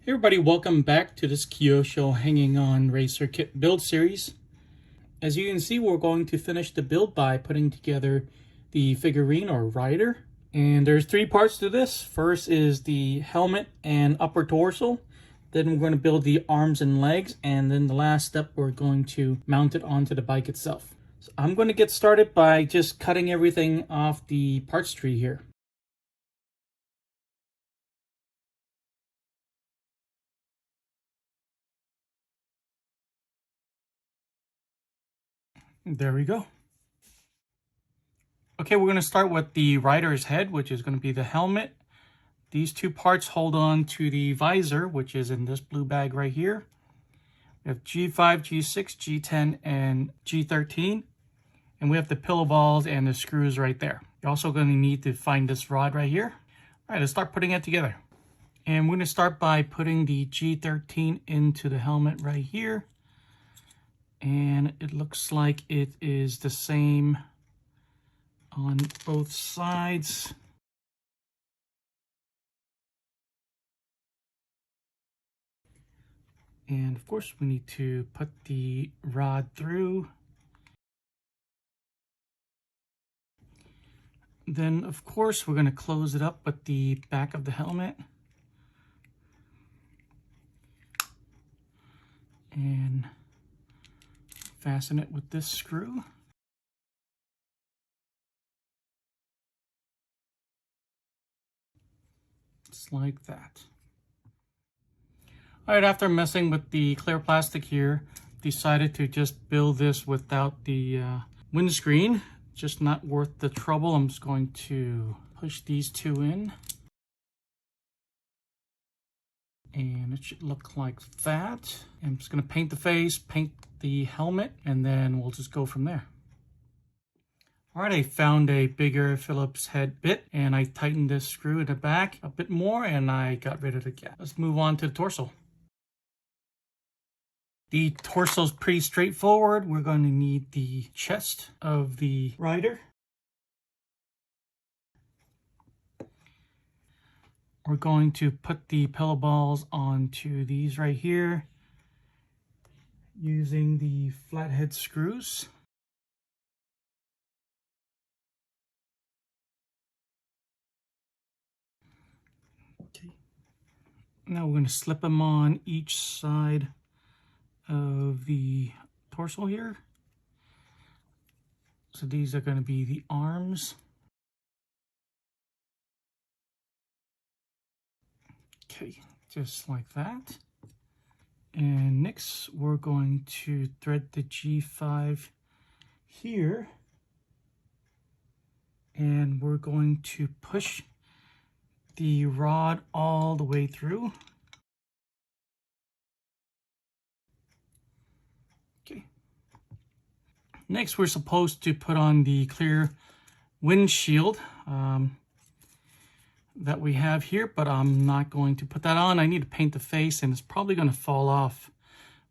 Hey everybody, welcome back to this Kyosho hanging on racer kit build series. As you can see, we're going to finish the build by putting together the figurine or rider. And there's three parts to this. First is the helmet and upper torso. Then we're going to build the arms and legs. And then the last step, we're going to mount it onto the bike itself. So I'm going to get started by just cutting everything off the parts tree here. There we go. Okay, we're going to start with the rider's head, which is going to be the helmet. These two parts hold on to the visor, which is in this blue bag right here. We have G5, G6, G10, and G13. And we have the pillow balls and the screws right there. You're also going to need to find this rod right here. All right, let's start putting it together. And we're going to start by putting the G13 into the helmet right here. And it looks like it is the same on both sides. And of course, we need to put the rod through. Then, of course, we're going to close it up with the back of the helmet. And fasten it with this screw. Just like that. All right, after messing with the clear plastic here, decided to just build this without the windscreen. Just not worth the trouble. I'm just going to push these two in. And it should look like that. I'm just going to paint the face, paint the helmet, and then we'll just go from there. All right, I found a bigger Phillips head bit, and I tightened this screw in the back a bit more, and I got rid of the gap. Let's move on to the torso. The torso is pretty straightforward. We're going to need the chest of the rider. We're going to put the pillow balls onto these right here using the flathead screws. Okay. Now we're going to slip them on each side of the torso here. So these are going to be the arms. Okay, just like that. And next we're going to thread the G5 here. And we're going to push the rod all the way through. Okay. Next, we're supposed to put on the clear windshield that we have here, but I'm not going to put that on. I need to paint the face, and it's probably going to fall off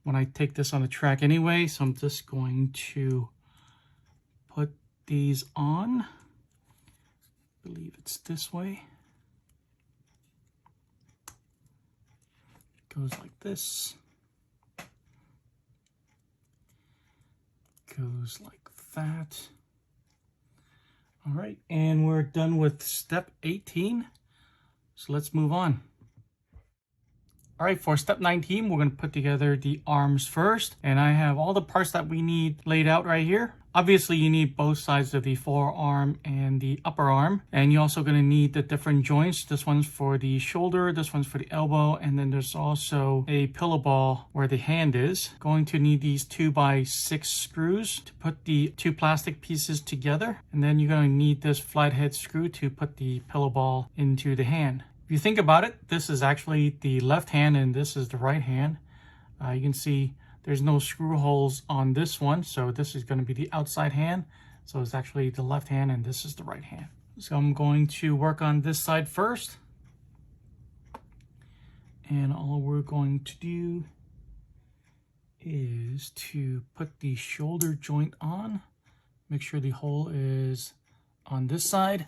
when I take this on the track anyway. So I'm just going to put these on. I believe it's this way. It goes like this. Goes like that. All right, and we're done with step 18. So let's move on. All right, for step 19, we're going to put together the arms first. And I have all the parts that we need laid out right here. Obviously, you need both sides of the forearm and the upper arm. And you're also going to need the different joints. This one's for the shoulder, this one's for the elbow, and then there's also a pillow ball where the hand is. Going to need these 2x6 screws to put the two plastic pieces together. And then you're going to need this flathead screw to put the pillow ball into the hand. If you think about it, this is actually the left hand and this is the right hand. You can see there's no screw holes on this one, so this is going to be the outside hand. So it's actually the left hand and this is the right hand. So I'm going to work on this side first. And all we're going to do is to put the shoulder joint on. Make sure the hole is on this side.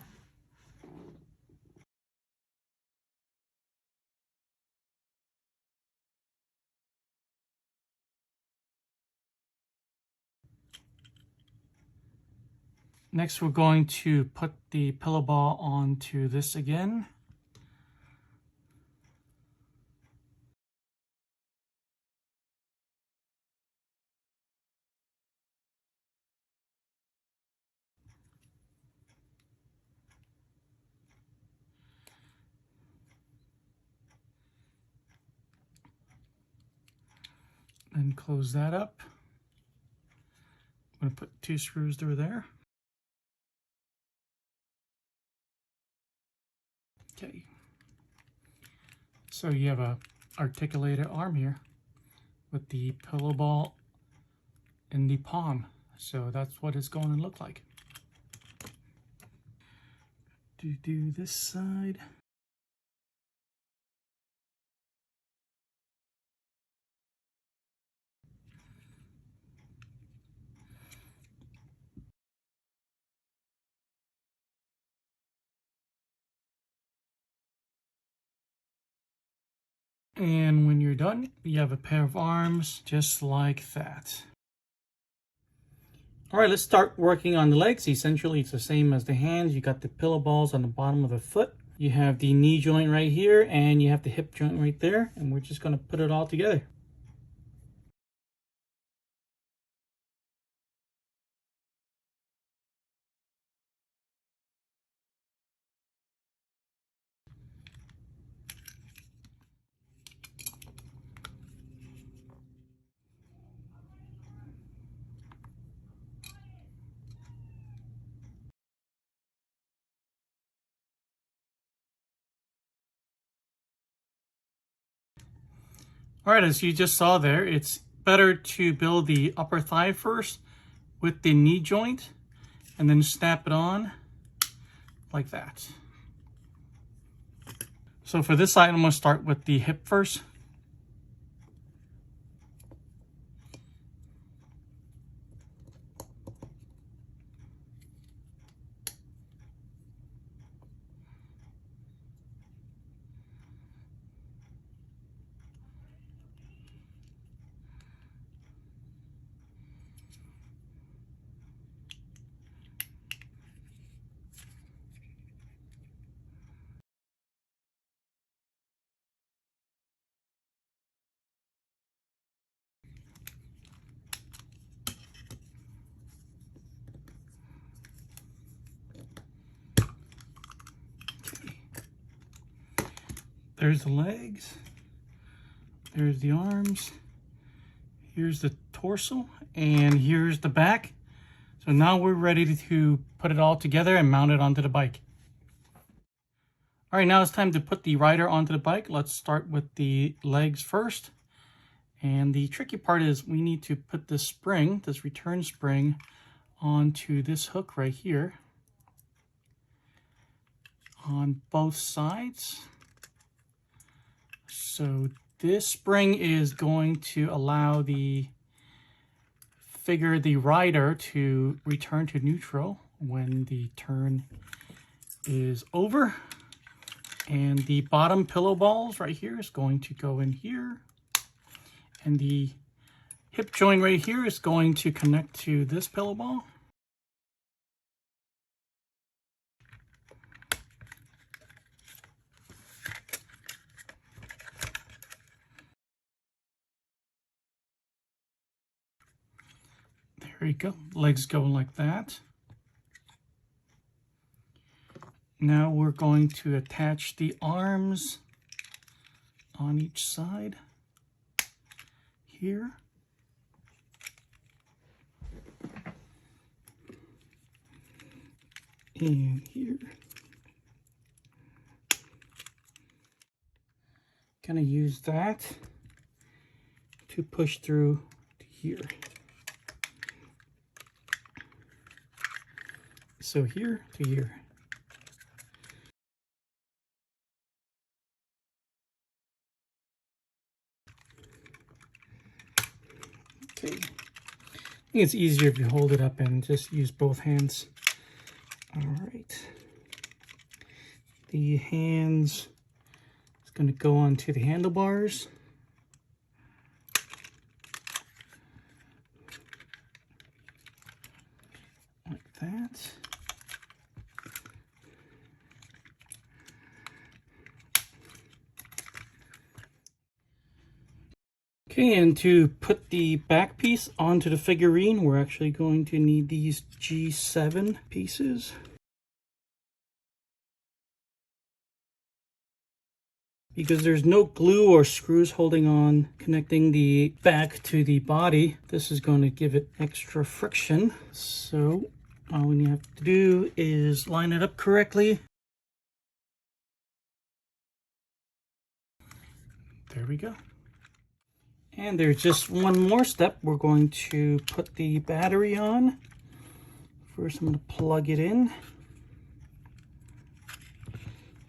Next, we're going to put the pillow ball onto this again. And close that up. I'm going to put 2 screws through there. Okay. So you have a articulated arm here with the pillow ball in the palm. So that's what it's going to look like. Do this side. And when you're done, you have a pair of arms just like that. All right, let's start working on the legs. Essentially, it's the same as the hands. You got the pillow balls on the bottom of the foot. You have the knee joint right here, and you have the hip joint right there. And we're just gonna put it all together. All right, as you just saw there, it's better to build the upper thigh first with the knee joint and then snap it on like that. So for this side, I'm going to start with the hip first. There's the legs, there's the arms, here's the torso, and here's the back. So now we're ready to put it all together and mount it onto the bike. All right, now it's time to put the rider onto the bike. Let's start with the legs first. And the tricky part is we need to put this spring, this return spring, onto this hook right here on both sides. So this spring is going to allow the rider to return to neutral when the turn is over. And the bottom pillow balls right here is going to go in here. And the hip joint right here is going to connect to this pillow ball. There you go, legs going like that. Now we're going to attach the arms on each side here. And here. Gonna use that to push through to here. So here to here. Okay. I think it's easier if you hold it up and just use both hands. All right. The hands is going to go onto the handlebars. Like that. Okay, and to put the back piece onto the figurine, we're actually going to need these G7 pieces. Because there's no glue or screws holding on, connecting the back to the body, this is going to give it extra friction. So all we have to do is line it up correctly. There we go. And there's just one more step. We're going to put the battery on. First, I'm going to plug it in.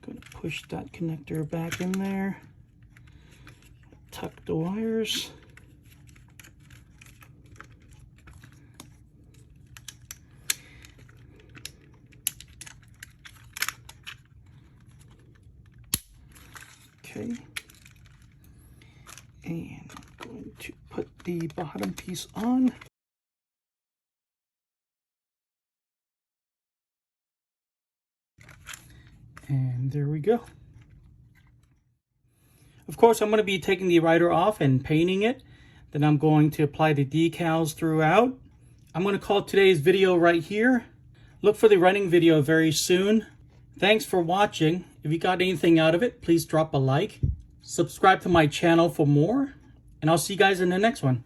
Going to push that connector back in there. Tuck the wires. Okay. And I'm going to put the bottom piece on. And there we go. Of course, I'm going to be taking the rider off and painting it. Then I'm going to apply the decals throughout. I'm going to call today's video right here. Look for the running video very soon. Thanks for watching. If you got anything out of it, please drop a like. Subscribe to my channel for more. And I'll see you guys in the next one.